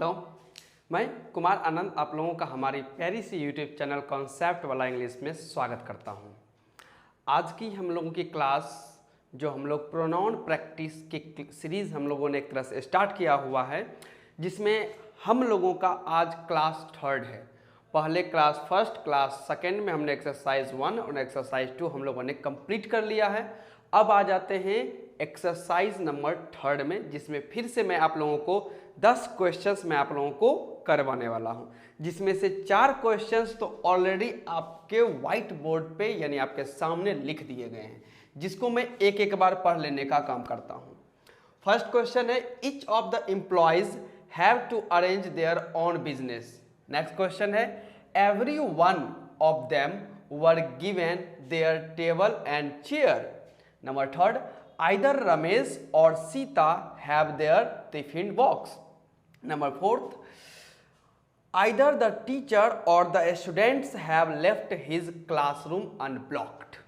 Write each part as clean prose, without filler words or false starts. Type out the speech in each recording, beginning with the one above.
Hello, मैं कुमार आनंद आप लोगों का हमारी प्यारी सी यूट्यूब चैनल कॉन्सेप्ट वाला इंग्लिश में स्वागत करता हूं। आज की हम लोगों की क्लास जो हम लोग प्रोनाउन प्रैक्टिस की सीरीज़ हम लोगों ने एक तरह से स्टार्ट किया हुआ है, जिसमें हम लोगों का आज क्लास 3 है। पहले क्लास 1, क्लास 2 में हमने एक्सरसाइज 1 और एक्सरसाइज 2 हम लोगों ने कंप्लीट कर लिया है। अब आ जाते हैं एक्सरसाइज नंबर 3 में, जिसमें फिर से मैं आप लोगों को 10 क्वेश्चंस मैं आप लोगों को करवाने वाला हूं, जिसमें से 4 क्वेश्चंस तो ऑलरेडी आपके व्हाइट बोर्ड पे यानी आपके सामने लिख दिए गए हैं, जिसको मैं एक एक बार पढ़ लेने का काम करता हूं। फर्स्ट क्वेश्चन है, each of the employees have to arrange their own business. Next question है, every one of them were given their table and chair. Number 3, either Ramesh or Sita have their tiffin box. Number 4, either the teacher or the students have left his classroom unblocked.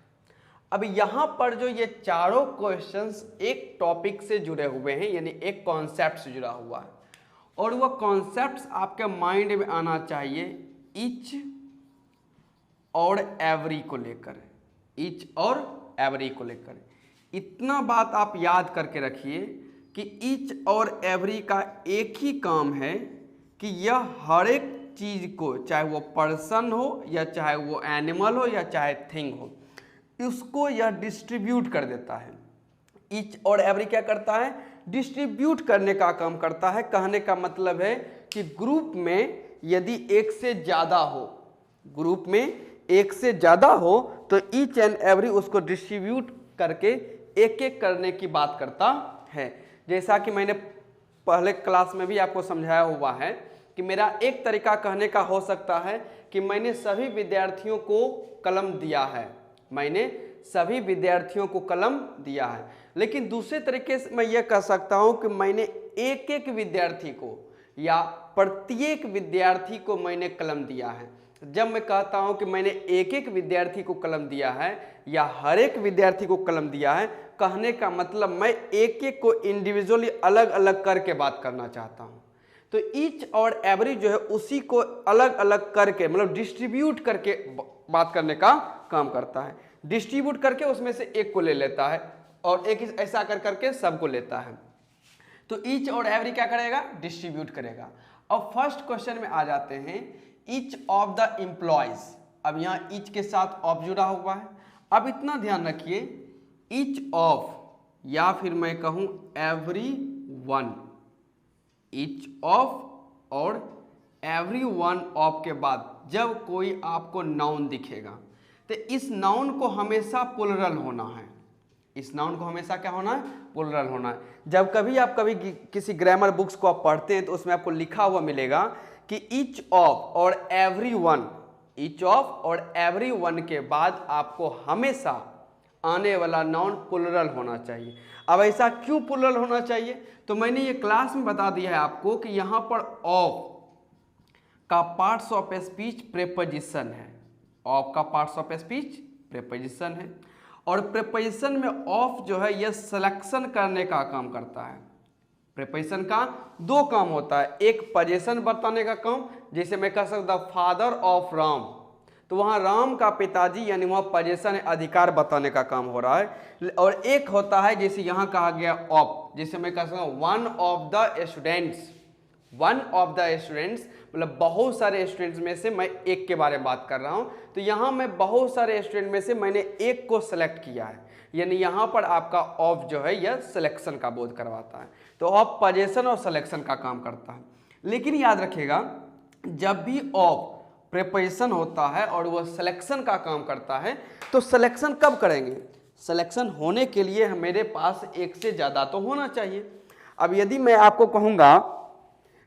अब यहाँ पर जो ये चारों questions एक topic से जुड़े हुए हैं, यानी एक कॉन्सेप्ट से जुड़ा हुआ है, और वह कॉन्सेप्ट्स आपके माइंड में आना चाहिए ईच और एवरी को लेकर, ईच और एवरी को लेकर। इतना बात आप याद करके रखिए कि ईच और एवरी का एक ही काम है कि यह हर एक चीज़ को, चाहे वो पर्सन हो या चाहे वो एनिमल हो या चाहे थिंग हो, उसको यह डिस्ट्रीब्यूट कर देता है। ईच और एवरी क्या करता है? डिस्ट्रीब्यूट करने का काम करता है। कहने का मतलब है कि ग्रुप में यदि एक से ज़्यादा हो, ग्रुप में एक से ज़्यादा हो, तो ईच एंड एवरी उसको डिस्ट्रीब्यूट करके एक एक करने की बात करता है। जैसा कि मैंने पहले क्लास में भी आपको समझाया हुआ है कि मेरा एक तरीका कहने का हो सकता है कि मैंने सभी विद्यार्थियों को कलम दिया है, मैंने सभी विद्यार्थियों को कलम दिया है। लेकिन दूसरे तरीके से मैं ये कह सकता हूँ कि मैंने एक एक विद्यार्थी को या प्रत्येक विद्यार्थी को मैंने कलम दिया है। जब मैं कहता हूं कि मैंने एक एक विद्यार्थी को कलम दिया है या हर एक विद्यार्थी को कलम दिया है, कहने का मतलब मैं एक एक को इंडिविजुअली अलग अलग करके बात करना चाहता हूं। तो ईच और एवरी जो है उसी को अलग अलग करके, मतलब डिस्ट्रीब्यूट करके बात करने का काम करता है। डिस्ट्रीब्यूट करके उसमें से एक को ले लेता है और एक ऐसा कर करके सबको लेता है। तो ईच और एवरी क्या करेगा? डिस्ट्रीब्यूट करेगा। अब फर्स्ट क्वेश्चन में आ जाते हैं, ईच ऑफ द एम्प्लॉयज। अब यहाँ ईच के साथ ऑफ जुड़ा हुआ है। अब इतना ध्यान रखिए, ईच ऑफ या फिर मैं कहूँ एवरी वन, ईच ऑफ और एवरी वन ऑफ के बाद जब कोई आपको नाउन दिखेगा तो इस नाउन को हमेशा प्लुरल होना है। इस नाउन को हमेशा क्या होना है? प्लुरल होना है। जब कभी आप किसी ग्रामर बुक्स को आप पढ़ते हैं तो उसमें आपको लिखा हुआ मिलेगा कि ईच ऑफ और एवरी वन, ईच ऑफ और एवरी वन के बाद आपको हमेशा आने वाला नाउन प्लुरल होना चाहिए। अब ऐसा क्यों प्लुरल होना चाहिए? तो मैंने ये क्लास में बता दिया है आपको कि यहाँ पर ऑफ का पार्ट्स ऑफ स्पीच प्रेपोजिशन है। ऑफ का पार्ट्स ऑफ स्पीच प्रेपोजिशन है, और प्रेपोजिशन में ऑफ जो है यह सिलेक्शन करने का काम करता है। प्रेपोजिशन का 2 काम होता है, एक पोजीशन बताने का काम, जैसे मैं कह सकता फादर ऑफ राम, तो वहाँ राम का पिताजी यानी वहाँ पोजीशन है, अधिकार बताने का काम हो रहा है। और एक होता है जैसे यहाँ कहा गया ऑफ, जैसे मैं कह सकता हूँ one of the students. One of the students मतलब बहुत सारे स्टूडेंट्स में से मैं एक के बारे में बात कर रहा हूँ। तो यहाँ मैं बहुत सारे स्टूडेंट में से मैंने एक को सेलेक्ट किया है, यानी यहाँ पर आपका ऑफ जो है यह सिलेक्शन का बोध करवाता है। तो ऑफ पोजीशन और सिलेक्शन का काम करता है। लेकिन याद रखिएगा, जब भी ऑफ प्रेपोजिशन होता है और वह सिलेक्शन का काम करता है, तो सिलेक्शन कब करेंगे? सिलेक्शन होने के लिए मेरे पास एक से ज़्यादा तो होना चाहिए। अब यदि मैं आपको कहूँगा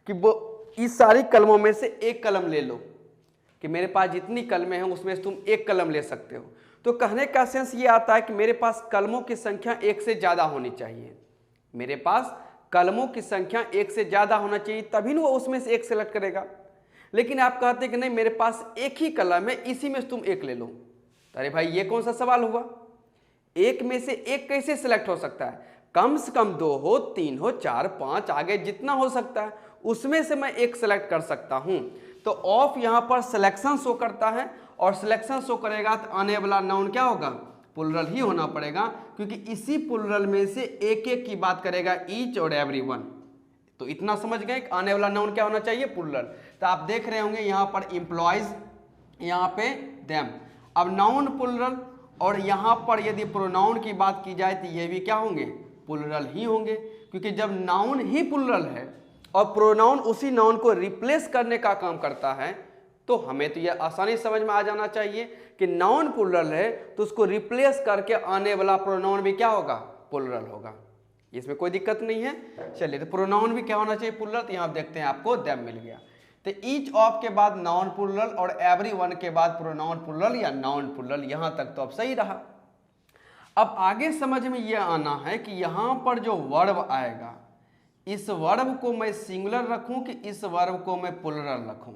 कि वो इस सारी कलमों में से एक कलम ले लो, कि मेरे पास जितनी कलमें हैं उसमें से तुम एक कलम ले सकते हो, तो कहने का सेंस ये आता है कि मेरे पास कलमों की संख्या एक से ज़्यादा होनी चाहिए। मेरे पास कलमों की संख्या एक से ज़्यादा होना चाहिए, तभी वो उसमें से एक सेलेक्ट करेगा। लेकिन आप कहते हैं कि नहीं मेरे पास एक ही कलम है, इसी में से तुम एक ले लो। अरे भाई ये कौन सा सवाल हुआ? एक में से एक कैसे सिलेक्ट हो सकता है? कम से कम 2 हो, 3 हो, 4, 5, आगे जितना हो सकता है उसमें से मैं एक सेलेक्ट कर सकता हूं। तो ऑफ यहाँ पर सिलेक्शन शो करता है, और सिलेक्शन शो करेगा तो आने वाला नाउन क्या होगा, प्लुरल ही होना पड़ेगा, क्योंकि इसी प्लुरल में से एक एक की बात करेगा, ईच और एवरीवन। तो इतना समझ गए कि आने वाला नाउन क्या होना चाहिए, प्लुरल। तो आप देख रहे होंगे यहाँ पर एम्प्लॉयज, यहाँ पे देम। अब नाउन प्लुरल, और यहाँ पर यदि प्रोनाउन की बात की जाए तो ये भी क्या होंगे, प्लुरल ही होंगे, क्योंकि जब नाउन ही प्लुरल है और प्रोनाउन उसी नाउन को रिप्लेस करने का काम करता है, तो हमें तो यह आसानी समझ में आ जाना चाहिए कि नाउन प्लुरल है तो उसको रिप्लेस करके आने वाला प्रोनाउन भी क्या होगा, प्लुरल होगा। इसमें कोई दिक्कत नहीं है। चलिए, तो प्रोनाउन भी क्या होना चाहिए, प्लुरल। तो यहाँ देखते हैं आपको देम मिल गया। तो ईच ऑफ के बाद नाउन प्लुरल और एवरीवन के बाद प्रोनाउन प्लुरल या नाउन प्लुरल, यहाँ तक तो अब सही रहा। अब आगे समझ में यह आना है कि यहाँ पर जो वर्ब आएगा, इस वर्ब को मैं सिंगुलर रखूं कि इस वर्ब को मैं प्लुरल रखूं,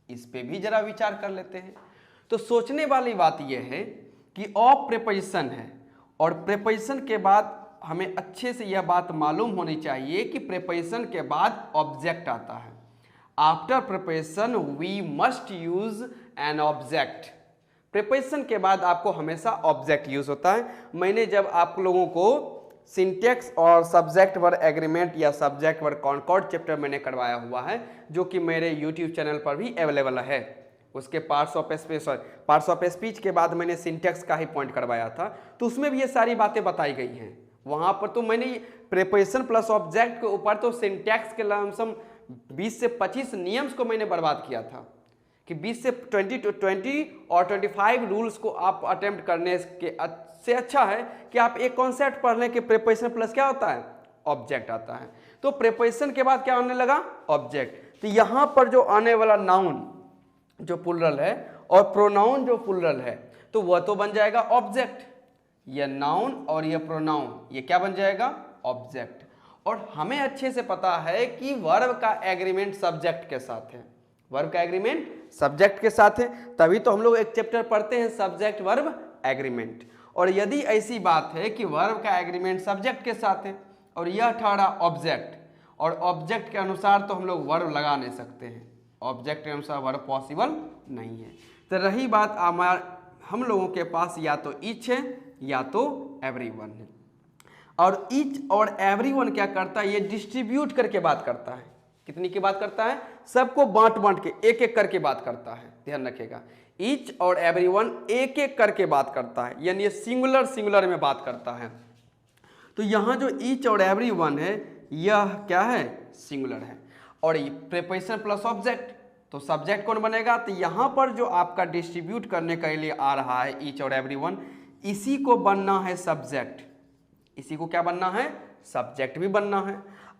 इस पे भी जरा विचार कर लेते हैं। तो सोचने वाली बात यह है कि ऑफ प्रीपोजिशन है, और प्रीपोजिशन के बाद हमें अच्छे से यह बात मालूम होनी चाहिए कि प्रीपोजिशन के बाद ऑब्जेक्ट आता है। After preposition we must use an object. Preposition के बाद आपको हमेशा ऑब्जेक्ट यूज होता है। मैंने जब आप लोगों को सिंटैक्स और सब्जेक्ट वर्ब एग्रीमेंट या सब्जेक्ट वर्ब कॉनकॉर्ड चैप्टर मैंने करवाया हुआ है, जो कि मेरे यूट्यूब चैनल पर भी अवेलेबल है। उसके पार्ट्स ऑफ स्पीच के बाद मैंने सिंटैक्स का ही पॉइंट करवाया था, तो उसमें भी ये सारी बातें बताई गई हैं। वहाँ पर तो मैंने प्रीपोजिशन प्लस ऑब्जेक्ट के ऊपर तो सिंटैक्स के लमसम 20 से 25 नियम्स को मैंने बर्बाद किया था, कि 20 से 20 और 25 रूल्स को आप अटेम्प्ट करने के से अच्छा है कि आप एक कॉन्सेप्ट पढ़ लें कि प्रीपोजिशन प्लस क्या होता है, ऑब्जेक्ट आता है। तो प्रीपोजिशन के बाद क्या आने लगा, ऑब्जेक्ट। तो यहाँ पर जो आने वाला नाउन जो प्लुरल है और प्रोनाउन जो प्लुरल है, तो वह तो बन जाएगा ऑब्जेक्ट। यह नाउन और यह प्रोनाउन, ये क्या बन जाएगा, ऑब्जेक्ट। और हमें अच्छे से पता है कि वर्ब का एग्रीमेंट सब्जेक्ट के साथ है, वर्ब का एग्रीमेंट सब्जेक्ट के साथ है, तभी तो हम लोग एक चैप्टर पढ़ते हैं सब्जेक्ट वर्ब एग्रीमेंट। और यदि ऐसी बात है कि वर्ब का एग्रीमेंट सब्जेक्ट के साथ है और यह ठहरा ऑब्जेक्ट, और ऑब्जेक्ट के अनुसार तो हम लोग वर्ब लगा नहीं सकते हैं, ऑब्जेक्ट के अनुसार वर्ब पॉसिबल नहीं है। तो रही बात हम लोगों के पास या तो ईच है या तो एवरीवन है। और ईच और एवरीवन क्या करता है, ये डिस्ट्रीब्यूट करके बात करता है। कितनी की बात करता है, सबको बांट बांट के एक एक करके बात करता है। ध्यान रखिएगा, ईच और एवरीवन एक एक करके बात करता है, यानी ये सिंगुलर में बात करता है। तो यहाँ जो ईच और एवरीवन है, यह क्या है, सिंगुलर है। और प्रीपोजिशन प्लस ऑब्जेक्ट, तो सब्जेक्ट कौन बनेगा, तो यहाँ पर जो आपका डिस्ट्रीब्यूट करने के लिए आ रहा है ईच और एवरीवन, इसी को बनना है सब्जेक्ट। इसी को क्या बनना है, सब्जेक्ट भी बनना है।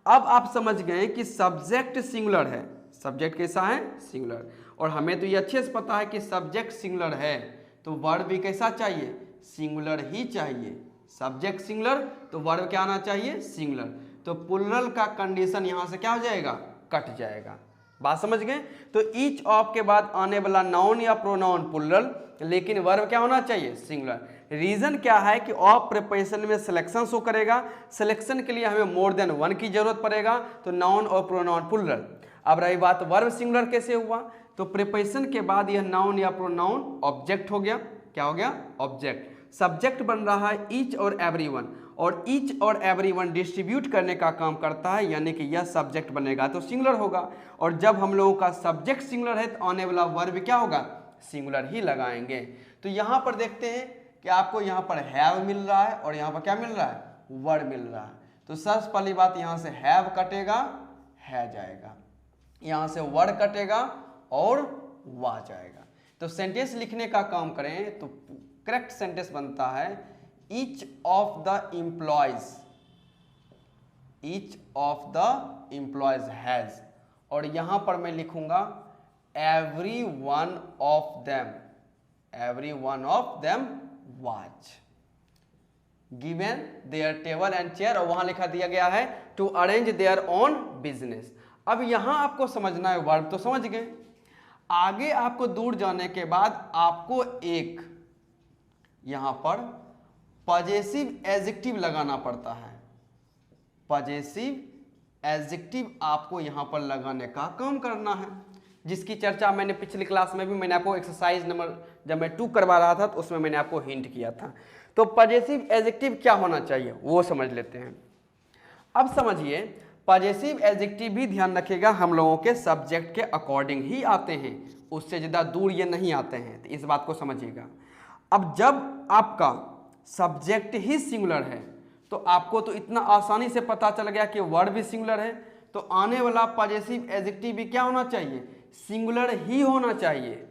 अब आप समझ गए कि सब्जेक्ट सिंगुलर है, सब्जेक्ट कैसा है, सिंगुलर। और हमें तो ये अच्छे से पता है कि सब्जेक्ट सिंगुलर है तो वर्ब भी कैसा चाहिए, सिंगुलर ही चाहिए। सब्जेक्ट सिंगुलर तो वर्ब क्या आना चाहिए, सिंगुलर। तो प्लुरल का कंडीशन यहाँ से क्या हो जाएगा, कट जाएगा। बात समझ गए। तो ईच ऑफ के बाद आने वाला नाउन या प्रोनाउन प्लुरल, लेकिन वर्ब क्या होना चाहिए, सिंगुलर। रीजन क्या है कि ऑफ प्रीपोजिशन में सिलेक्शन शो करेगा, सिलेक्शन के लिए हमें मोर देन वन की जरूरत पड़ेगा, तो नाउन और प्रोनाउन प्लुरल। अब रही बात वर्ब सिंगुलर कैसे हुआ, तो प्रीपोजिशन के बाद यह नाउन या प्रोनाउन ऑब्जेक्ट हो गया। क्या हो गया, ऑब्जेक्ट। सब्जेक्ट बन रहा है ईच और एवरीवन, और ईच और एवरीवन डिस्ट्रीब्यूट करने का काम करता है, यानी कि यह सब्जेक्ट बनेगा तो सिंगुलर होगा। और जब हम लोगों का सब्जेक्ट सिंगुलर है तो आने वाला वर्ब क्या होगा, सिंगुलर ही लगाएंगे। तो यहाँ पर देखते हैं कि आपको यहाँ पर हैव मिल रहा है और यहाँ पर क्या मिल रहा है, वर्ड मिल रहा है। तो सबसे पहली बात, यहाँ से हैव कटेगा, है जाएगा, यहाँ से वर्ड कटेगा और वा जाएगा। तो सेंटेंस लिखने का काम करें तो करेक्ट सेंटेंस बनता है each of the employees, each of the employees has, और यहां पर मैं लिखूंगा every one of them, every one of them was given their table and chair, और वहां लिखा दिया गया है to arrange their own business. अब यहां आपको समझना है, वर्ब तो समझ गए। आगे आपको दूर जाने के बाद आपको एक यहां पर पॉजेसिव एडजेक्टिव लगाना पड़ता है, पॉजेसिव एडजेक्टिव आपको यहाँ पर लगाने का काम करना है, जिसकी चर्चा मैंने पिछली क्लास में भी मैंने आपको एक्सरसाइज नंबर जब मैं 2 करवा रहा था तो उसमें मैंने आपको हिंट किया था। तो पजेसिव एडजेक्टिव क्या होना चाहिए वो समझ लेते हैं। अब समझिए पजेसिव एडजेक्टिव भी ध्यान रखिएगा हम लोगों के सब्जेक्ट के अकॉर्डिंग ही आते हैं, उससे ज़्यादा दूर ये नहीं आते हैं, तो इस बात को समझिएगा। अब जब आपका सब्जेक्ट ही सिंगुलर है तो आपको तो इतना आसानी से पता चल गया कि वर्ड भी सिंगुलर है, तो आने वाला पजेसिव एडजेक्टिव भी क्या होना चाहिए, सिंगुलर ही होना चाहिए।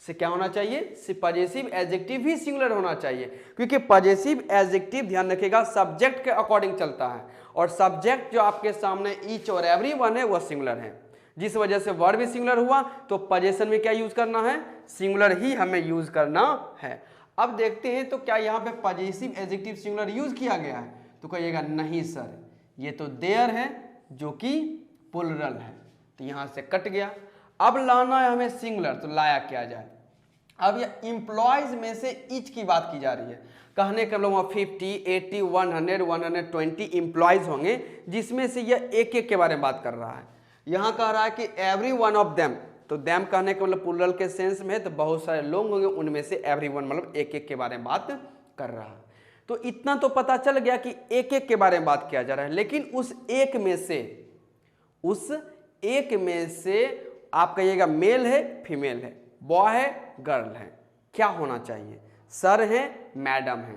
से क्या होना चाहिए, पजेसिव एडजेक्टिव ही सिंगुलर होना चाहिए, क्योंकि पजेसिव एडजेक्टिव ध्यान रखिएगा सब्जेक्ट के अकॉर्डिंग चलता है, और सब्जेक्ट जो आपके सामने ईच और एवरी वन है वह सिंगुलर है, जिस वजह से वर्ड भी सिंगुलर हुआ। तो पजेशन में क्या यूज करना है, सिंगुलर ही हमें यूज करना है। अब देखते हैं तो क्या यहाँ पे पजेसिव एडजेक्टिव सिंगुलर यूज किया गया है, तो कहिएगा नहीं सर, ये तो देयर है जो कि प्लुरल है, तो यहाँ से कट गया। अब लाना है हमें सिंगुलर, तो लाया क्या जाए। अब ये एम्प्लॉयज में से ईच की बात की जा रही है, कहने के लोग 50, 80, 100, 120 एम्प्लॉयज होंगे, जिसमें से यह एक एक के बारे में बात कर रहा है। यहाँ कह रहा है कि एवरी वन ऑफ देम, तो देम कहने का मतलब प्लुरल के सेंस में है, तो बहुत सारे लोग होंगे, उनमें से एवरी वन मतलब एक एक के बारे में बात कर रहा है। तो इतना तो पता चल गया कि एक एक के बारे में बात किया जा रहा है, लेकिन उस एक में से आप कहिएगा मेल है फीमेल है, बॉय है गर्ल है, क्या होना चाहिए, सर है मैडम है,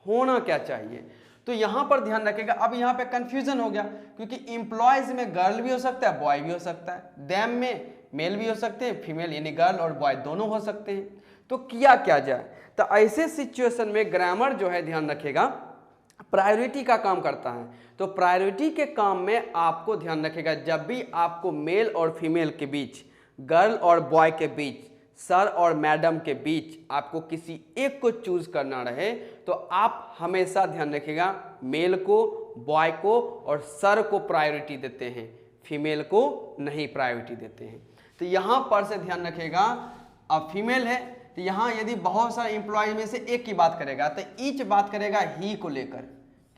होना क्या चाहिए। तो यहां पर ध्यान रखिएगा। अब यहां पे कंफ्यूजन हो गया, क्योंकि एम्प्लॉयज में गर्ल भी हो सकता है बॉय भी हो सकता है, देम में मेल भी हो सकते हैं फीमेल यानी गर्ल और बॉय दोनों हो सकते हैं, तो किया क्या जाए। तो ऐसे सिचुएशन में ग्रामर जो है ध्यान रखिएगा प्रायोरिटी का काम करता है। तो प्रायोरिटी के काम में आपको ध्यान रखिएगा, जब भी आपको मेल और फीमेल के बीच, गर्ल और बॉय के बीच, सर और मैडम के बीच आपको किसी एक को चूज करना रहे, तो आप हमेशा ध्यान रखिएगा मेल को, बॉय को और सर को प्रायोरिटी देते हैं, फीमेल को नहीं प्रायोरिटी देते हैं। तो यहाँ पर से ध्यान रखिएगा, अब फीमेल है तो यहाँ यदि बहुत सारे एम्प्लॉय में से एक की बात करेगा तो ईच बात करेगा ही को लेकर,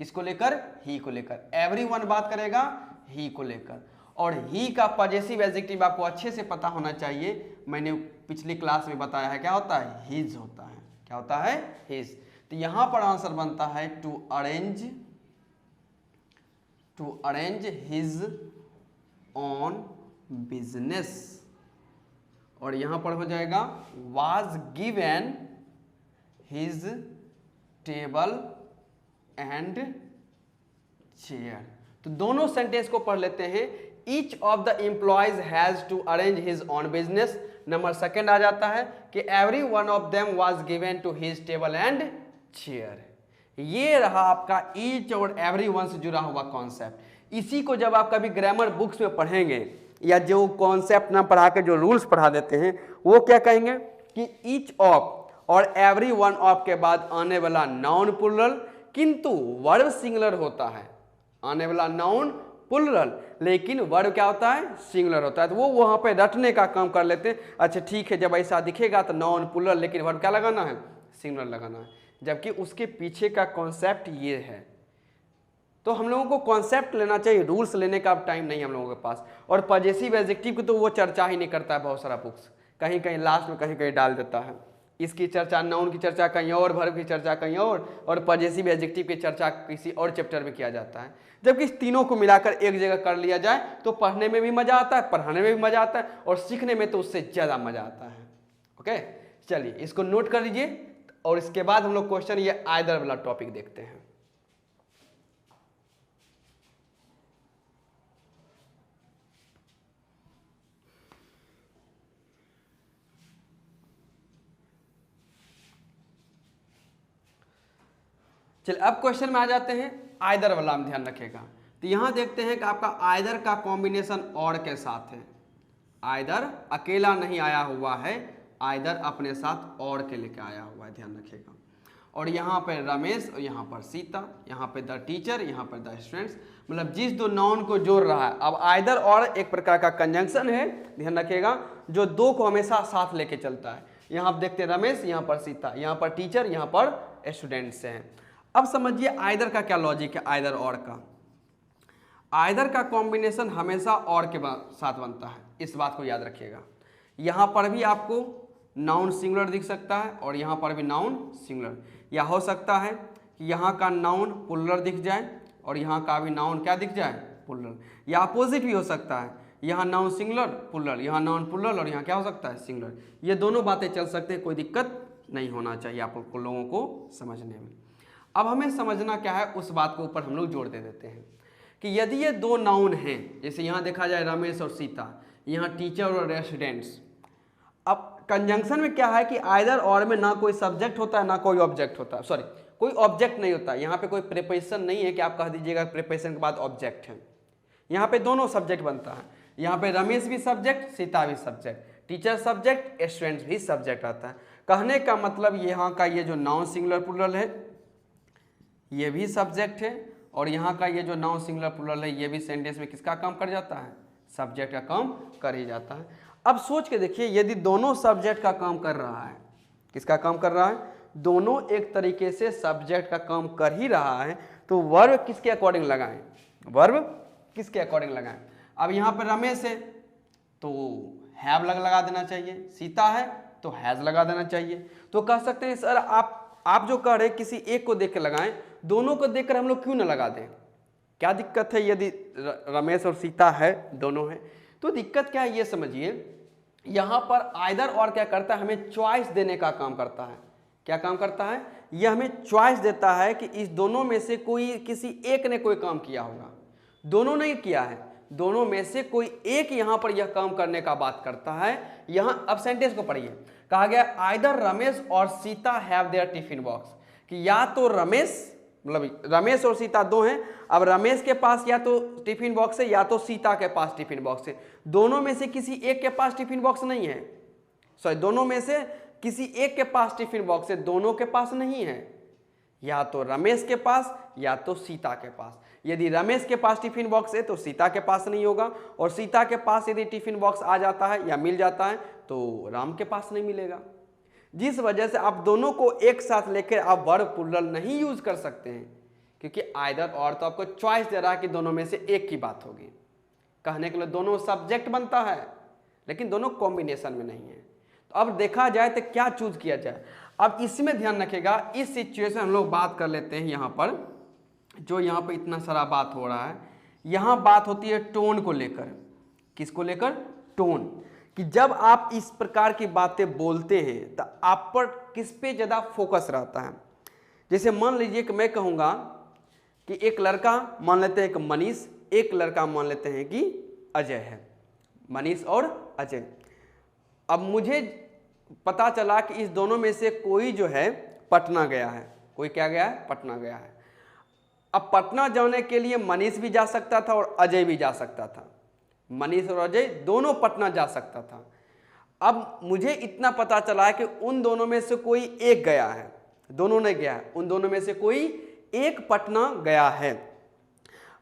किसको लेकर, ही को लेकर, एवरीवन बात करेगा ही को लेकर। और ही का पजेसिव एडजेक्टिव आपको अच्छे से पता होना चाहिए, मैंने पिछली क्लास में बताया है, क्या होता है, हिज होता है। क्या होता है, हिज। तो यहां पर आंसर बनता है to arrange his own business, और यहां पर हो जाएगा was given his table and chair. तो दोनों सेंटेंस को पढ़ लेते हैं। Each of the employees has to arrange his own business. Number second आ जाता है कि every one of them was given to his table and chair. ये रहा आपका ईच और एवरी वन से जुड़ा हुआ कॉन्सेप्ट। इसी को जब आप कभी ग्रामर बुक्स में पढ़ेंगे या जो कॉन्सेप्ट ना पढ़ा के जो रूल्स पढ़ा देते हैं, वो क्या कहेंगे कि ईच ऑफ और एवरी वन ऑफ के बाद आने वाला नाउन प्लुरल, किंतु वर्ब सिंगुलर होता है। आने वाला नाउन प्लुरल लेकिन वर्ब क्या होता है, सिंगुलर होता है। तो वो वहां पे रटने का काम कर लेते हैं। अच्छा ठीक है, जब ऐसा दिखेगा तो नाउन प्लुरल लेकिन वर्ब क्या लगाना है, सिंगुलर लगाना है, जबकि उसके पीछे का कॉन्सेप्ट ये है। तो हम लोगों को कॉन्सेप्ट लेना चाहिए, रूल्स लेने का अब टाइम नहीं हम लोगों के पास। और पजेसिव एडजेक्टिव की तो वो चर्चा ही नहीं करता है, बहुत सारा बुक्स कहीं कहीं लास्ट में कहीं कहीं डाल देता है। इसकी चर्चा, नाउन की चर्चा कहीं और, वर्ब की चर्चा कहीं और पजेसिव एडजेक्टिव की चर्चा किसी और चैप्टर में किया जाता है। जबकि इस तीनों को मिलाकर एक जगह कर लिया जाए तो पढ़ने में भी मजा आता है, पढ़ाने में भी मजा आता है, और सीखने में तो उससे ज्यादा मजा आता है। ओके, चलिए इसको नोट कर लीजिए, और इसके बाद हम लोग क्वेश्चन ये आइदर वाला टॉपिक देखते हैं। चलिए अब क्वेश्चन में आ जाते हैं, आइदर वाला हम ध्यान रखिएगा। तो यहां देखते हैं कि आपका आइदर का कॉम्बिनेशन और के साथ है। आइदर अकेला नहीं आया हुआ है, आइदर अपने साथ और के लेके आया हुआ है, ध्यान रखिएगा। और यहाँ पे रमेश और यहाँ पर सीता, यहाँ पे द टीचर, यहाँ पर द स्टूडेंट्स, मतलब जिस दो नाउन को जोड़ रहा है। अब आइदर और एक प्रकार का कंजंक्शन है, ध्यान रखिएगा, जो दो को हमेशा साथ लेके चलता है। यहाँ आप देखते हैं रमेश, यहाँ पर सीता, यहाँ पर टीचर, यहाँ पर स्टूडेंट्स हैं। अब समझिए आइदर का क्या लॉजिक है, आइदर और का। आइदर का कॉम्बिनेशन हमेशा और के साथ बनता है, इस बात को याद रखिएगा। यहाँ पर भी आपको नाउन सिंगुलर दिख सकता है और यहाँ पर भी नाउन सिंगुलर, या हो सकता है कि यहाँ का नाउन प्लुरल दिख जाए और यहाँ का भी नाउन क्या दिख जाए, प्लुरल, या अपोजिट भी हो सकता है, यहाँ नाउन सिंगुलर प्लुरल, यहाँ नाउन प्लुरल और यहाँ क्या हो सकता है, सिंगुलर। ये दोनों बातें चल सकते हैं, कोई दिक्कत नहीं होना चाहिए आप लोगों को समझने में। अब हमें समझना क्या है, उस बात के ऊपर हम लोग जोर दे देते हैं कि यदि ये दो नाउन हैं, जैसे यहाँ देखा जाए रमेश और सीता, यहाँ टीचर और रेसिडेंट्स। अब कंजंक्शन में क्या है कि आइदर और में ना कोई सब्जेक्ट होता है ना कोई ऑब्जेक्ट होता है, सॉरी कोई ऑब्जेक्ट नहीं होता, यहाँ पे कोई प्रिपोजिशन नहीं है कि आप कह दीजिएगा प्रिपोजिशन के बाद ऑब्जेक्ट है। यहाँ पे दोनों सब्जेक्ट बनता है, यहाँ पे रमेश भी सब्जेक्ट, सीता भी सब्जेक्ट, टीचर सब्जेक्ट, स्टूडेंट्स भी सब्जेक्ट आता है। कहने का मतलब यहाँ का ये जो नाउन सिंगुलर प्लुरल है ये भी सब्जेक्ट है, और यहाँ का ये जो नाउन सिंगुलर प्लुरल है ये भी सेंटेंस में किसका काम कर जाता है, सब्जेक्ट का काम कर ही जाता है। अब सोच के देखिए, यदि दोनों सब्जेक्ट का काम कर रहा है, किसका काम कर रहा है, दोनों एक तरीके से सब्जेक्ट का काम कर ही रहा है, तो वर्ब किसके अकॉर्डिंग लगाएं, वर्ब किसके अकॉर्डिंग लगाएं। अब यहाँ पर रमेश है तो हैव लगा देना चाहिए, सीता है तो हैज लगा देना चाहिए। तो कह सकते हैं सर आप जो कह रहे किसी एक को देख के लगाएं, दोनों को देखकर हम लोग क्यों ना लगा दें, क्या दिक्कत है यदि रमेश और सीता है, दोनों है तो दिक्कत क्या है ये समझिए। यहाँ पर आइदर और क्या करता है, हमें चॉइस देने का काम करता है। क्या काम करता है, यह हमें चॉइस देता है कि इस दोनों में से कोई किसी एक ने कोई काम किया होगा, दोनों ने किया है, दोनों में से कोई एक यहाँ पर यह काम करने का बात करता है। यहाँ अब सेंटेंस को पढ़िए, कहा गया आइदर रमेश और Sita have their tiffin box, कि या तो रमेश, मतलब रमेश और सीता दो हैं, अब रमेश के पास या तो टिफिन बॉक्स है या तो सीता के पास टिफिन बॉक्स है, दोनों में से किसी एक के पास टिफिन बॉक्स नहीं है, सॉरी दोनों में से किसी एक के पास टिफिन बॉक्स है, दोनों के पास नहीं है, या तो रमेश के पास या तो सीता के पास। यदि रमेश के पास टिफिन बॉक्स है तो सीता के पास नहीं होगा, और सीता के पास यदि टिफिन बॉक्स आ जाता है या मिल जाता है तो राम के पास नहीं मिलेगा। जिस वजह से आप दोनों को एक साथ लेकर आप वर्ब प्लुरल नहीं यूज कर सकते हैं, क्योंकि आइदर और तो आपको चॉइस दे रहा है कि दोनों में से एक की बात होगी। कहने के लिए दोनों सब्जेक्ट बनता है लेकिन दोनों कॉम्बिनेशन में नहीं है। तो अब देखा जाए तो क्या चूज किया जाए। अब इसमें ध्यान रखिएगा, इस सिचुएशन हम लोग बात कर लेते हैं यहाँ पर, जो यहाँ पर इतना सारा बात हो रहा है, यहाँ बात होती है टोन को लेकर। किसको लेकर, टोन, कि जब आप इस प्रकार की बातें बोलते हैं तो आप पर किस पे ज़्यादा फोकस रहता है। जैसे मान लीजिए कि मैं कहूँगा कि एक लड़का, मान लेते हैं कि मनीष, एक लड़का मान लेते हैं कि अजय है, मनीष और अजय। अब मुझे पता चला कि इस दोनों में से कोई जो है पटना गया है, कोई क्या गया है, पटना गया है। अब पटना जाने के लिए मनीष भी जा सकता था और अजय भी जा सकता था, मनीष और अजय दोनों पटना जा सकता था। अब मुझे इतना पता चला है कि उन दोनों में से कोई एक गया है, दोनों ने गया है, उन दोनों में से कोई एक पटना गया है।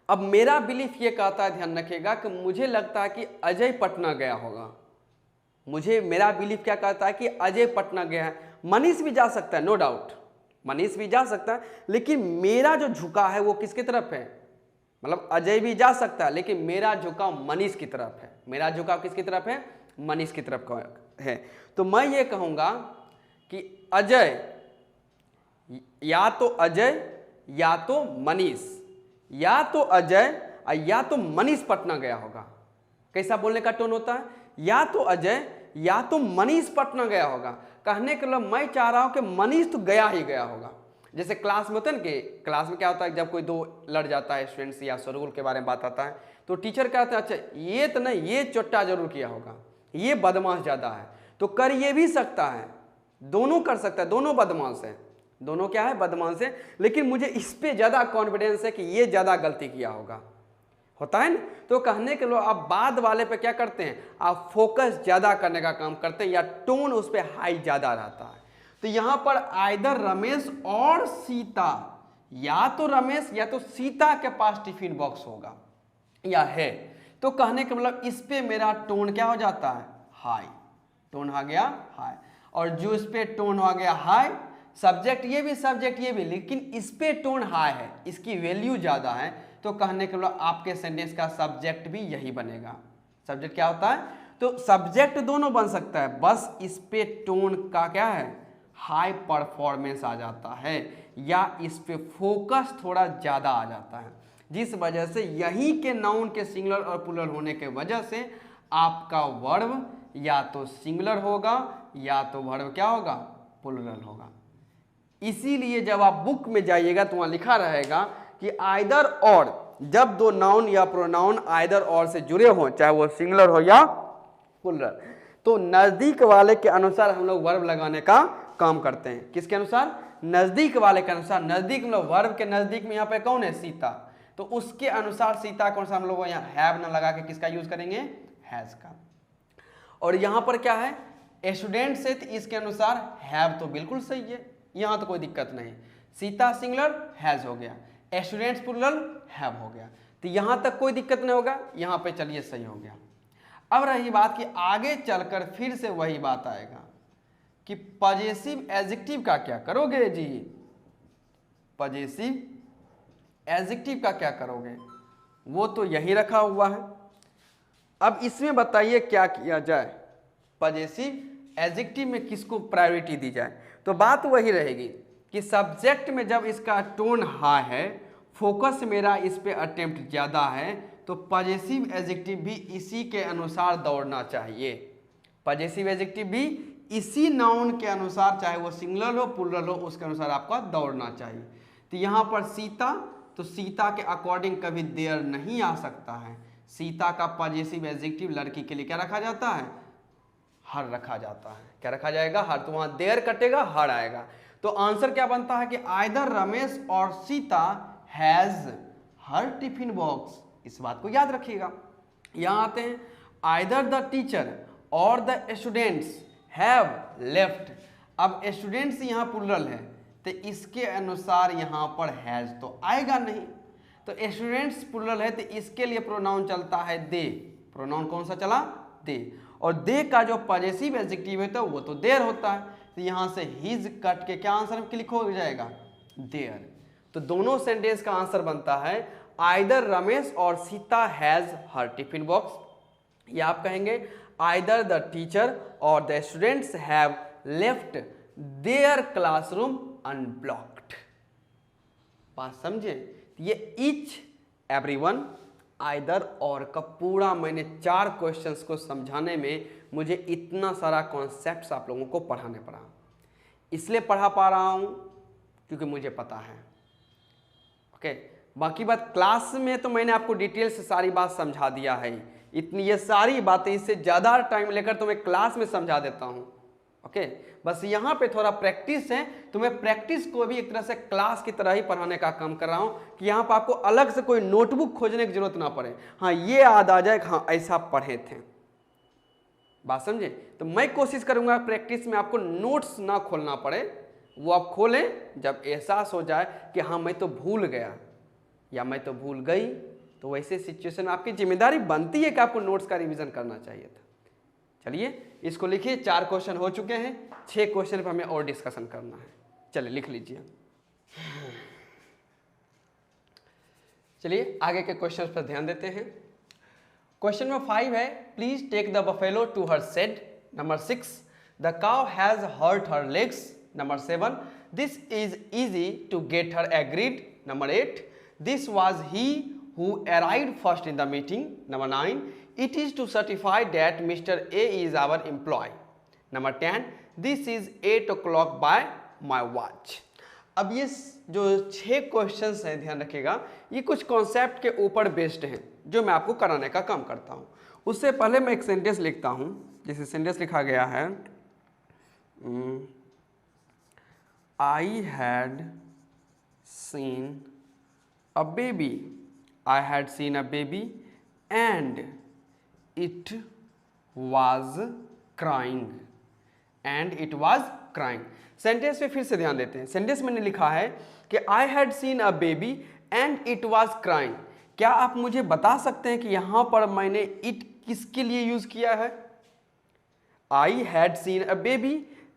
अब मेरा बिलीफ ये कहता है, ध्यान रखिएगा, कि मुझे लगता है कि अजय पटना गया होगा। मेरा बिलीफ क्या कहता है कि अजय पटना गया है। मनीष भी जा सकता है, नो डाउट, मनीष भी जा सकता है, लेकिन मेरा जो झुकाव है वो किसकी तरफ है, मतलब अजय भी जा सकता है लेकिन मेरा झुकाव मनीष की तरफ है। मेरा झुकाव किसकी तरफ है, मनीष की तरफ है। तो मैं ये कहूँगा कि अजय, या तो अजय या तो मनीष, या तो अजय या तो मनीष पटना गया होगा। कैसा बोलने का टोन होता है, या तो अजय या तो मनीष पटना गया होगा। कहने के लिए मैं चाह रहा हूं कि मनीष तो गया ही गया होगा। जैसे क्लास में होता है ना, कि क्लास में क्या होता है, जब कोई दो लड़ जाता है स्टूडेंट्स या शोरगुल के बारे में बात आता है तो टीचर कहता है अच्छा ये तो नहीं, ये चोट्टा जरूर किया होगा, ये बदमाश ज़्यादा है। तो कर ये भी सकता है, दोनों कर सकता है, दोनों बदमाश है, दोनों क्या है, बदमाश है, लेकिन मुझे इस पे ज़्यादा कॉन्फिडेंस है कि ये ज़्यादा गलती किया होगा, होता है ना। तो कहने के लिए आप बाद वाले पे क्या करते हैं, आप फोकस ज़्यादा करने का काम करते हैं, या टोन उस पर हाई ज़्यादा रहता है। तो यहाँ पर आइदर रमेश और सीता, या तो रमेश या तो सीता के पास टिफिन बॉक्स होगा या है। तो कहने का मतलब इस पे मेरा टोन क्या हो जाता है, हाई, टोन आ गया हाई। और जो इस पे टोन आ गया हाई, सब्जेक्ट ये भी, लेकिन इस पे टोन हाई है, इसकी वैल्यू ज़्यादा है, तो कहने के मतलब आपके सेंटेंस का सब्जेक्ट भी यही बनेगा। सब्जेक्ट क्या होता है? तो सब्जेक्ट दोनों बन सकता है, बस इस पे टोन का क्या है, हाई परफॉर्मेंस आ जाता है या इस पे फोकस थोड़ा ज़्यादा आ जाता है, जिस वजह से यहीं के नाउन के सिंगुलर और प्लूरल होने के वजह से आपका वर्ब या तो सिंगुलर होगा या तो वर्ब क्या होगा, प्लूरल होगा। इसीलिए जब आप बुक में जाइएगा तो वहाँ लिखा रहेगा कि आइदर और, जब दो नाउन या प्रोनाउन आइदर और से जुड़े हों, चाहे वो सिंगुलर हो या प्लूरल, तो नज़दीक वाले के अनुसार हम लोग वर्ब लगाने का काम करते हैं। किसके अनुसार? नज़दीक वाले के अनुसार। नज़दीक मतलब वर्ब के नज़दीक में यहाँ पे कौन है, सीता, तो उसके अनुसार सीता कौन सा हम लोग यहाँ हैव ना लगा के किसका यूज करेंगे, हैज का। और यहाँ पर क्या है, स्टूडेंट से, तो इसके अनुसार हैव तो बिल्कुल सही है, यहाँ तो कोई दिक्कत नहीं। सीता सिंगुलर, हैज हो गया, स्टूडेंट्स प्लूरल, हैव हो गया, तो यहाँ तक कोई दिक्कत नहीं होगा, यहाँ पे चलिए सही हो गया। अब रही बात कि आगे चलकर फिर से वही बात आएगा कि पजेसिव एडजेक्टिव का क्या करोगे जी, पजेसिव एडजेक्टिव का क्या करोगे, वो तो यही रखा हुआ है। अब इसमें बताइए क्या किया जाए, पजेसिव एडजेक्टिव में किसको प्रायोरिटी दी जाए। तो बात वही रहेगी कि सब्जेक्ट में जब इसका टोन हाई है, फोकस मेरा इस पे अटेम्प्ट ज़्यादा है, तो पजेसिव एडजेक्टिव भी इसी के अनुसार दौड़ना चाहिए। पजेसिव एडजेक्टिव भी इसी नाउन के अनुसार, चाहे वो सिंगुलर हो प्लूरल हो, उसके अनुसार आपका दौड़ना चाहिए। तो यहाँ पर सीता, तो सीता के अकॉर्डिंग कभी देयर नहीं आ सकता है। सीता का पजेसिव एडजेक्टिव लड़की के लिए क्या रखा जाता है, हर रखा जाता है। क्या रखा जाएगा, हर। तो वहां देयर कटेगा, हर आएगा। तो आंसर क्या बनता है कि आइदर रमेश और Sita has her tiffin box. इस बात को याद रखिएगा। यहां आते हैं, आइदर द टीचर और द स्टूडेंट्स हैव लेफ्ट। अब स्टूडेंट्स यहाँ प्लूरल है, तो इसके अनुसार यहाँ पर हैज तो आएगा नहीं। तो स्टूडेंट्स प्लूरल है, तो इसके लिए प्रोनाउन चलता है दे। प्रोनाउन कौन सा चला, दे। और दे का जो पजेसिव एडजेक्टिव है तो वो तो देयर होता है, तो यहाँ से हिज कट के क्या आंसर क्लिक हो जाएगा, देयर। तो दोनों सेंटेंस का आंसर बनता है आइदर रमेश और Sita has her tiffin box, या आप कहेंगे आइदर द टीचर और the students have left their classroom unblocked. बात समझे? ये ईच एवरीवन आइदर और का पूरा मैंने 4 क्वेश्चंस को समझाने में मुझे इतना सारा कॉन्सेप्ट्स आप लोगों को पढ़ाने पड़ा। इसलिए पढ़ा पा रहा हूँ क्योंकि मुझे पता है। ओके, बाकी बात क्लास में तो मैंने आपको डिटेल से सारी बात समझा दिया है। इतनी ये सारी बातें, इससे ज़्यादा टाइम लेकर तो मैं क्लास में समझा देता हूँ। ओके, बस यहाँ पे थोड़ा प्रैक्टिस है, तो मैं प्रैक्टिस को भी एक तरह से क्लास की तरह ही पढ़ाने का काम कर रहा हूँ कि यहाँ पर आपको अलग से कोई नोटबुक खोजने की जरूरत ना पड़े। हाँ, ये याद आ जाए, हाँ ऐसा पढ़े थे। बात समझे? तो मैं कोशिश करूँगा प्रैक्टिस में आपको नोट्स ना खोलना पड़े, वो आप खोलें जब एहसास हो जाए कि हाँ मैं तो भूल गया या मैं तो भूल गई, तो वैसे सिचुएशन में आपकी जिम्मेदारी बनती है कि आपको नोट्स का रिवीजन करना चाहिए था। चलिए इसको लिखिए, 4 क्वेश्चन हो चुके हैं, 6 क्वेश्चन पर हमें और डिस्कशन करना है। चलिए लिख लीजिए। चलिए आगे के क्वेश्चन पर ध्यान देते हैं। क्वेश्चन नंबर 5 है, please take the buffalo to her shed. Number 6, the cow has hurt her legs. Number 7, this is easy to get her agreed. Number 8, this was he who arrived first in the meeting. Number 9, it is to certify that Mr. A is our employee. Number 10, this is 8 o'clock by my watch. अब ये जो 6 questions हैं, ध्यान रखिएगा, ये कुछ concept के ऊपर बेस्ड हैं जो मैं आपको कराने का काम करता हूँ। उससे पहले मैं एक सेंटेंस लिखता हूँ, जैसे सेंटेंस लिखा गया है, I had seen a baby. I had seen a baby and it was crying. And it was crying. Sentence पे फिर से ध्यान देते हैं। सेंटेंस मैंने लिखा है कि I had seen a baby and it was crying. क्या आप मुझे बता सकते हैं कि यहाँ पर मैंने it किसके लिए यूज किया है? I had seen a baby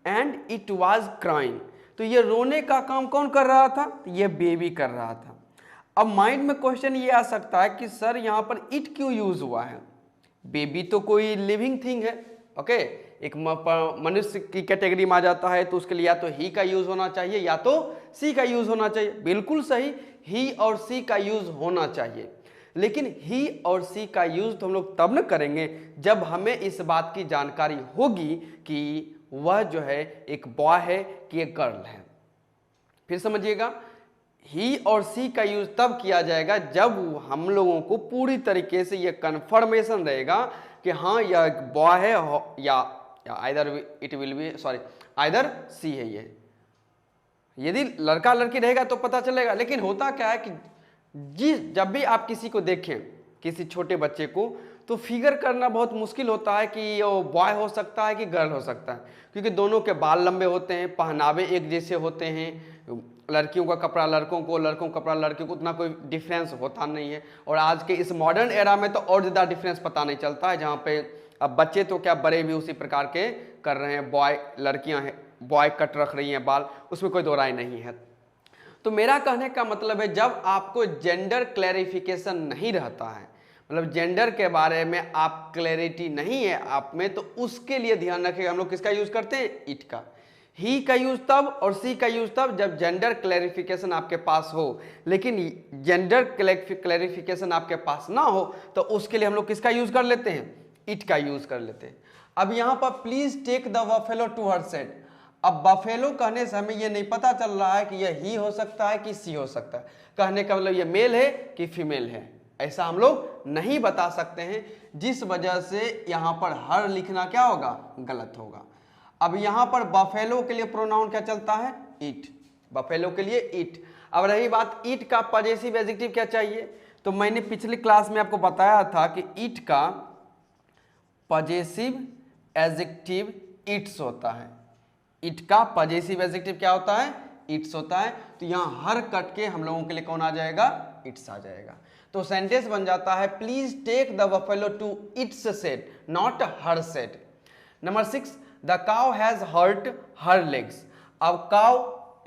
and it was crying. तो ये रोने का काम कौन कर रहा था? ये बेबी कर रहा था। अब माइंड में क्वेश्चन ये आ सकता है कि सर यहाँ पर इट क्यों यूज हुआ है? बेबी तो कोई लिविंग थिंग है, ओके, एक मनुष्य की कैटेगरी में आ जाता है, तो उसके लिए या तो ही का यूज होना चाहिए या तो सी का यूज होना चाहिए। बिल्कुल सही, ही और सी का यूज होना चाहिए, लेकिन ही और सी का यूज तो हम लोग तब न करेंगे जब हमें इस बात की जानकारी होगी कि वह जो है एक बॉय है कि एक गर्ल है। फिर समझिएगा, ही और सी का यूज तब किया जाएगा जब हम लोगों को पूरी तरीके से यह कन्फर्मेशन रहेगा कि हाँ यह एक बॉय है या either it will be either C है। ये यदि लड़का लड़की रहेगा तो पता चलेगा, लेकिन होता क्या है कि जब भी आप किसी को देखें, किसी छोटे बच्चे को, तो फिगर करना बहुत मुश्किल होता है कि वो बॉय हो सकता है कि गर्ल हो सकता है, क्योंकि दोनों के बाल लंबे होते हैं, पहनावे एक जैसे होते हैं, लड़कियों का कपड़ा लड़कों को, लड़कों का कपड़ा लड़कियों को, उतना कोई डिफरेंस होता नहीं है। और आज के इस मॉडर्न एरा में तो और ज़्यादा डिफरेंस पता नहीं चलता है, जहाँ पे अब बच्चे तो क्या बड़े भी उसी प्रकार के कर रहे हैं, बॉय लड़कियाँ हैं बॉय कट रख रही हैं बाल, उसमें कोई दो राय नहीं है। तो मेरा कहने का मतलब है जब आपको जेंडर क्लैरिफिकेशन नहीं रहता है, मतलब जेंडर के बारे में आप क्लैरिटी नहीं है आप में, तो उसके लिए ध्यान रखिएगा हम लोग किसका यूज करते हैं? इट का। ही का यूज तब और सी का यूज तब जब जेंडर क्लैरिफिकेशन आपके पास हो, लेकिन जेंडर क्लैरिफिकेशन आपके पास ना हो तो उसके लिए हम लोग किसका यूज कर लेते हैं? इट का यूज कर लेते हैं। अब यहाँ पर please take the buffalo to her set. अब बफेलो कहने से हमें ये नहीं पता चल रहा है कि यह ही हो सकता है कि सी हो सकता है, कहने का मतलब ये मेल है कि फीमेल है, ऐसा हम लोग नहीं बता सकते हैं, जिस वजह से यहाँ पर हर लिखना क्या होगा? गलत होगा। अब यहाँ पर बफेलो के लिए प्रोनाउन क्या चलता है? इट। बफेलो के लिए इट। अब रही बात इट का पजेसिव एडजेक्टिव क्या चाहिए, तो मैंने पिछली क्लास में आपको बताया था कि इट का पजेसिव एडजेक्टिव इट्स होता है। इट का पजेसिव एडजेक्टिव क्या होता है? इट्स होता है। तो यहाँ हर कट के हम लोगों के लिए कौन आ जाएगा? इट्स आ जाएगा। तो सेंटेंस बन जाता है please take the buffalo to its set, not her set. Number 6, the cow has hurt her legs. अब काउ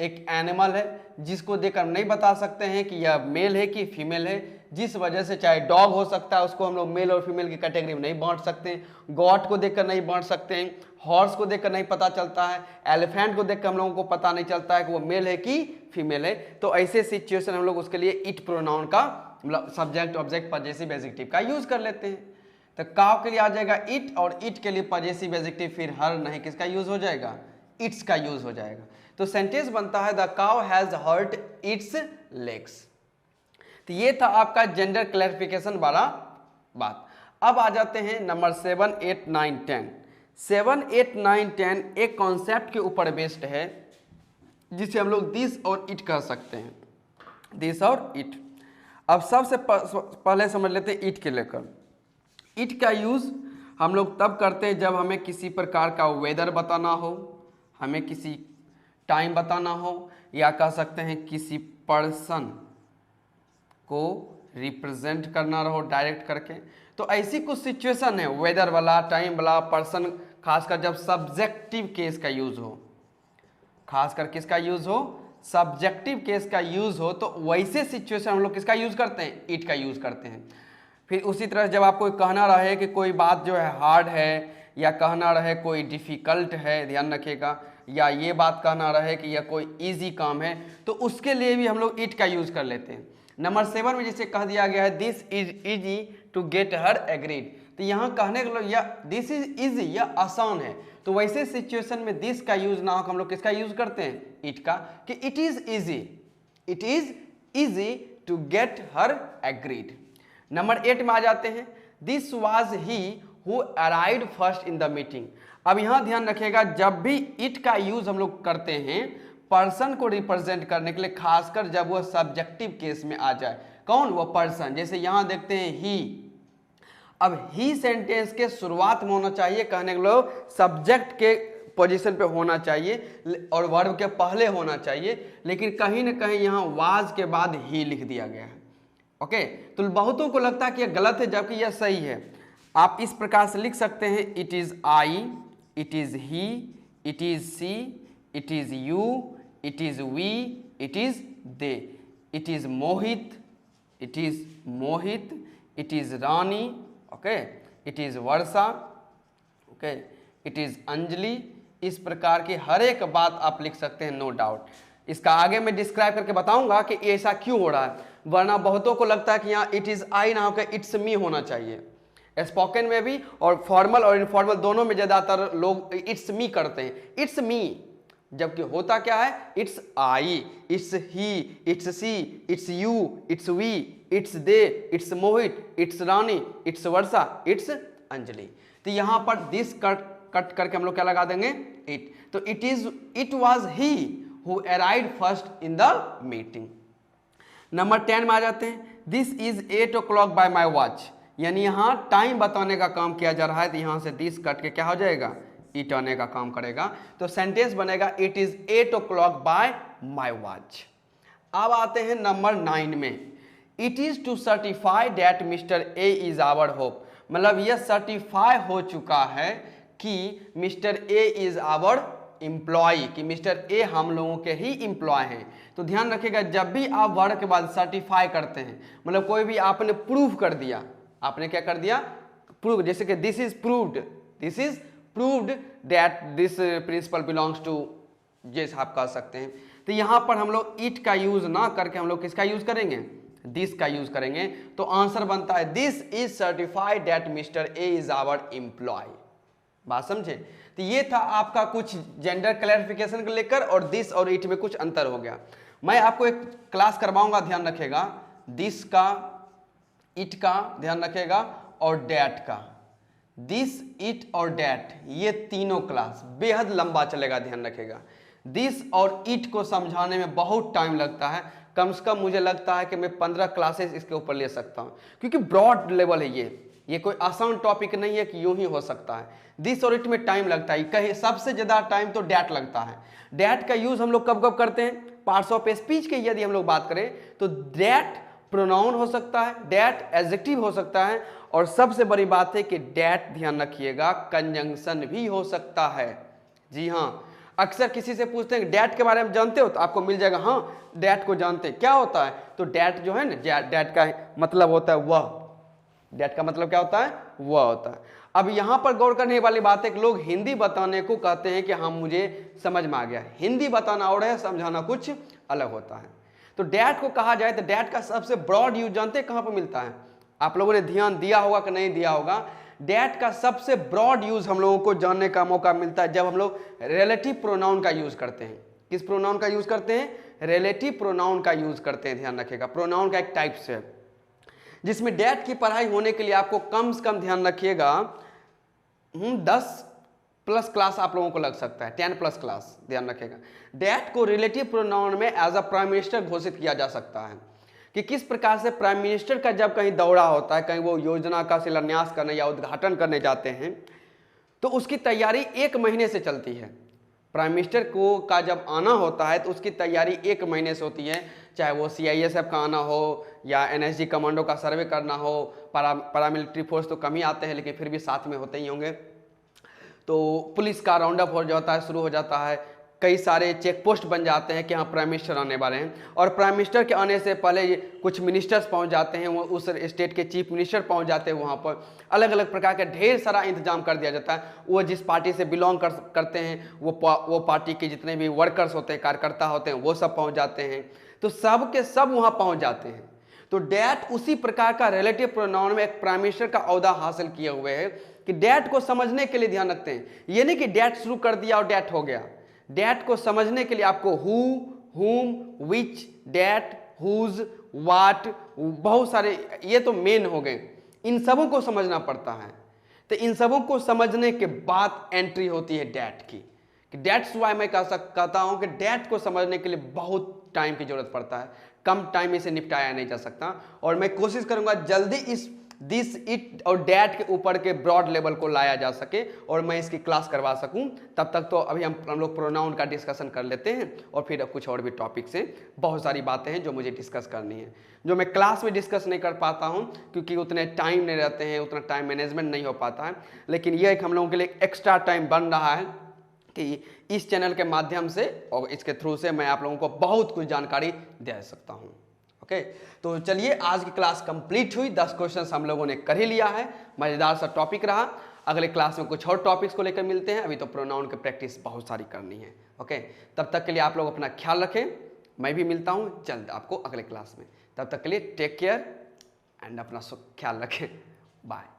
एक एनिमल है जिसको देखकर हम नहीं बता सकते हैं कि यह मेल है कि फीमेल है, जिस वजह से चाहे डॉग हो सकता है, उसको हम लोग मेल और फीमेल की कैटेगरी में नहीं बांट सकते हैं, गॉट को देखकर नहीं बांट सकते हैं, हॉर्स को देखकर नहीं पता चलता है, एलिफेंट को देखकर हम लोगों को पता नहीं चलता है कि वो मेल है कि फीमेल है। तो ऐसे सिचुएशन हम लोग उसके लिए इट प्रोनाउन का मतलब सब्जेक्ट ऑब्जेक्ट पजेसिव एडजेक्टिव का यूज कर लेते हैं। तो काव के लिए आ जाएगा इट, और इट के लिए पजेसिव एडजेक्टिव फिर हर नहीं किसका यूज हो जाएगा? इट्स का यूज हो जाएगा। तो सेंटेंस बनता है द काव हैज हर्ट इट्स लेग्स। तो ये था आपका जेंडर क्लैरिफिकेशन वाला बात। अब आ जाते हैं नंबर 7, 8, 9, 10। 7, 8, 9, 10 एक कॉन्सेप्ट के ऊपर बेस्ड है जिसे हम लोग दिस और इट कह सकते हैं, दिस और इट। अब सबसे पहले समझ लेते हैं इट के लेकर। इट का यूज हम लोग तब करते हैं जब हमें किसी प्रकार का वेदर बताना हो, हमें किसी टाइम बताना हो, या कह सकते हैं किसी पर्सन को रिप्रेजेंट करना रहो डायरेक्ट करके। तो ऐसी कुछ सिचुएशन है, वेदर वाला, टाइम वाला, पर्सन, खासकर जब सब्जेक्टिव केस का यूज हो, खासकर किसका यूज हो? सब्जेक्टिव केस का यूज हो, तो वैसे सिचुएशन हम लोग किसका यूज करते हैं? इट का यूज करते हैं। फिर उसी तरह जब आपको कहना रहे कि कोई बात जो है हार्ड है, या कहना रहे कोई डिफिकल्ट है, ध्यान रखिएगा, या ये बात कहना रहे कि यह कोई इजी काम है, तो उसके लिए भी हम लोग इट का यूज कर लेते हैं। नंबर 7 में जैसे कह दिया गया है this is easy to get her agreed, तो यहाँ कहने का या दिस इज इजी, यह आसान है, तो वैसे सिचुएशन में दिस का यूज ना हो हम लोग किसका यूज करते हैं? इट का, कि it is easy, it is easy to get her agreed. Number 8 में आ जाते हैं this was he who arrived first in the meeting. अब यहाँ ध्यान रखिएगा जब भी इट का यूज हम लोग करते हैं पर्सन को रिप्रेजेंट करने के लिए, खासकर जब वह सब्जेक्टिव केस में आ जाए, कौन? वो पर्सन। जैसे यहाँ देखते हैं ही, अब ही सेंटेंस के शुरुआत में होना चाहिए, कहने के लोग सब्जेक्ट के पोजीशन पे होना चाहिए और वर्ब के पहले होना चाहिए, लेकिन कहीं ना कहीं यहाँ वाज के बाद ही लिख दिया गया है। ओके, तो बहुतों को लगता है कि यह गलत है, जबकि यह सही है। आप इस प्रकार से लिख सकते हैं it is I, it is he, it is she, it is you, it is we, it is they, it is Mohit, it is Mohit, it is Rani, okay, it is Varsha, okay, it is Anjali. इस प्रकार की हर एक बात आप लिख सकते हैं, नो डाउट। इसका आगे मैं डिस्क्राइब करके बताऊंगा कि ऐसा क्यों हो रहा है, वरना बहुतों को लगता है कि यहाँ इट इज आई ना होकर इट्स मी होना चाहिए। स्पोकन में भी और फॉर्मल और इनफॉर्मल दोनों में ज्यादातर लोग इट्स मी करते हैं, इट्स मी, जबकि होता क्या है, it's I, it's he, it's she, it's you, it's we, it's they, it's Mohit, it's Rani, it's Varsha, it's Anjali. तो यहां पर दिस कट करके हम लोग क्या लगा देंगे, इट। तो it was he who arrived first in the meeting. Number 10 में आ जाते हैं, this is 8 o'clock by my watch, यानी यहाँ टाइम बताने का काम किया जा रहा है, तो यहाँ से दिस कट के क्या हो जाएगा, इट आने का काम करेगा। तो सेंटेंस बनेगा it is 8 o'clock by my watch. अब आते हैं नंबर 9 में, it is to certify that mister A is our hope, मतलब यह सर्टिफाई हो चुका है कि mister A is our employ, कि मिस्टर ए हम लोगों के ही एम्प्लॉय हैं। तो ध्यान रखिएगा, जब भी आप वर्ड के बाद सर्टिफाई करते हैं, मतलब कोई भी आपने प्रूव कर दिया, आपने क्या कर दिया, प्रूव, जैसे कि this is proved that this principle belongs to, जैसे आप कह सकते हैं। तो यहां पर हम लोग इट का यूज ना करके हम लोग किसका यूज करेंगे, दिस का यूज करेंगे। तो आंसर बनता है this is certified that mister A is our employ. बात समझे। तो ये था आपका कुछ जेंडर क्लैरिफिकेशन को लेकर, और दिस और इट में कुछ अंतर हो गया। मैं आपको एक क्लास करवाऊंगा, ध्यान रखिएगा, दिस का, इट का ध्यान रखिएगा, और डैट का। दिस, इट और डैट, ये तीनों क्लास बेहद लंबा चलेगा, ध्यान रखिएगा। दिस और इट को समझाने में बहुत टाइम लगता है, कम से कम मुझे लगता है कि मैं 15 क्लासेस इसके ऊपर ले सकता हूँ, क्योंकि ब्रॉड लेवल है ये कोई आसान टॉपिक नहीं है कि यूं ही हो सकता है। दिस और इट में टाइम लगता है, कहीं सबसे ज्यादा टाइम तो डैट लगता है। डैट का यूज हम लोग कब कब करते हैं, पार्ट्स ऑफ स्पीच के यदि हम लोग बात करें तो डैट प्रोनाउन हो सकता है, डैट एडजेक्टिव हो सकता है, और सबसे बड़ी बात है कि डैट, ध्यान रखिएगा, कंजंक्शन भी हो सकता है। जी हाँ, अक्सर किसी से पूछते हैं डैट के बारे में जानते हो, तो आपको मिल जाएगा हाँ डैट को जानते हैं। क्या होता है, तो डैट जो है ना, डैट का मतलब होता है वह, डैट का मतलब क्या होता है, वह होता है। अब यहां पर गौर करने वाली बात है कि लोग हिंदी बताने को कहते हैं कि हाँ मुझे समझ में आ गया, हिंदी बताना और है, समझाना कुछ अलग होता है। तो डैट को कहा जाए तो डैट का सबसे ब्रॉड यूज जानते हैं कहां पर मिलता है, आप लोगों ने ध्यान दिया होगा कि नहीं दिया होगा। डैट का सबसे ब्रॉड यूज हम लोगों को जानने का मौका मिलता है जब हम लोग रिलेटिव प्रोनाउन का यूज करते हैं। किस प्रोनाउन का यूज करते हैं, रिलेटिव प्रोनाउन का यूज करते हैं। ध्यान रखिएगा, प्रोनाउन का एक टाइप से, जिसमें डैट की पढ़ाई होने के लिए आपको कम से कम, ध्यान रखिएगा, 10+ क्लास आप लोगों को लग सकता है, 10+ क्लास। ध्यान रखिएगा, डैट को रिलेटिव प्रोनाउन में एज अ प्राइम मिनिस्टर घोषित किया जा सकता है कि किस प्रकार से प्राइम मिनिस्टर का जब कहीं दौरा होता है, कहीं वो योजना का शिलान्यास करने या उद्घाटन करने जाते हैं, तो उसकी तैयारी 1 महीने से चलती है। प्राइम मिनिस्टर को का जब आना होता है तो उसकी तैयारी 1 महीने से होती है, चाहे वो CISF का आना हो या NSG कमांडो का सर्वे करना हो। पारामिलिट्री फोर्स तो कम ही आते हैं, लेकिन फिर भी साथ में होते ही होंगे। तो पुलिस का राउंड अप हो जाता है, शुरू हो जाता है, कई सारे चेक पोस्ट बन जाते हैं कि हाँ प्राइम मिनिस्टर आने वाले हैं, और प्राइम मिनिस्टर के आने से पहले कुछ मिनिस्टर्स पहुंच जाते हैं, वो उस स्टेट के चीफ मिनिस्टर पहुंच जाते हैं, वहाँ पर अलग अलग प्रकार के ढेर सारा इंतजाम कर दिया जाता है। वो जिस पार्टी से बिलोंग करते हैं वो पार्टी के जितने भी वर्कर्स होते हैं, कार्यकर्ता होते हैं, वो सब पहुँच जाते हैं। तो सब के सब वहाँ पहुँच जाते हैं। तो डैट उसी प्रकार का रिलेटिव प्रोनाउन में एक प्राइम मिनिस्टर का ओहदा हासिल किए हुए है कि डैट को समझने के लिए ध्यान रखते हैं, ये नहीं कि डैट शुरू कर दिया और डैट हो गया। डैट को समझने के लिए आपको हु, हुम, विच, डैट, हुज, वाट, बहुत सारे, ये तो मेन हो गए, इन सबों को समझना पड़ता है। तो इन सबों को समझने के बाद एंट्री होती है डैट की। डैट्स वाई मैं कहता हूं कि डैट को समझने के लिए बहुत टाइम की जरूरत पड़ता है, कम टाइम में इसे निपटाया नहीं जा सकता। और मैं कोशिश करूंगा जल्दी इस दिस, इट और डैट के ऊपर के ब्रॉड लेवल को लाया जा सके और मैं इसकी क्लास करवा सकूं। तब तक तो अभी हम लोग प्रोनाउन का डिस्कशन कर लेते हैं, और फिर कुछ और भी टॉपिक से बहुत सारी बातें हैं जो मुझे डिस्कस करनी है, जो मैं क्लास में डिस्कस नहीं कर पाता हूं क्योंकि उतने टाइम नहीं रहते हैं, उतना टाइम मैनेजमेंट नहीं हो पाता है। लेकिन यह एक हम लोगों के लिए एक्स्ट्रा टाइम बन रहा है कि इस चैनल के माध्यम से और इसके थ्रू से मैं आप लोगों को बहुत कुछ जानकारी दे सकता हूँ। ओके। ओके, तो चलिए आज की क्लास कंप्लीट हुई। 10 क्वेश्चन हम लोगों ने कर ही लिया है। मज़ेदार सा टॉपिक रहा। अगले क्लास में कुछ और टॉपिक्स को लेकर मिलते हैं। अभी तो प्रोनाउन की प्रैक्टिस बहुत सारी करनी है। ओके, तब तक के लिए आप लोग अपना ख्याल रखें। मैं भी मिलता हूँ जल्द आपको अगले क्लास में। तब तक के लिए टेक केयर एंड अपना ख्याल रखें। बाय।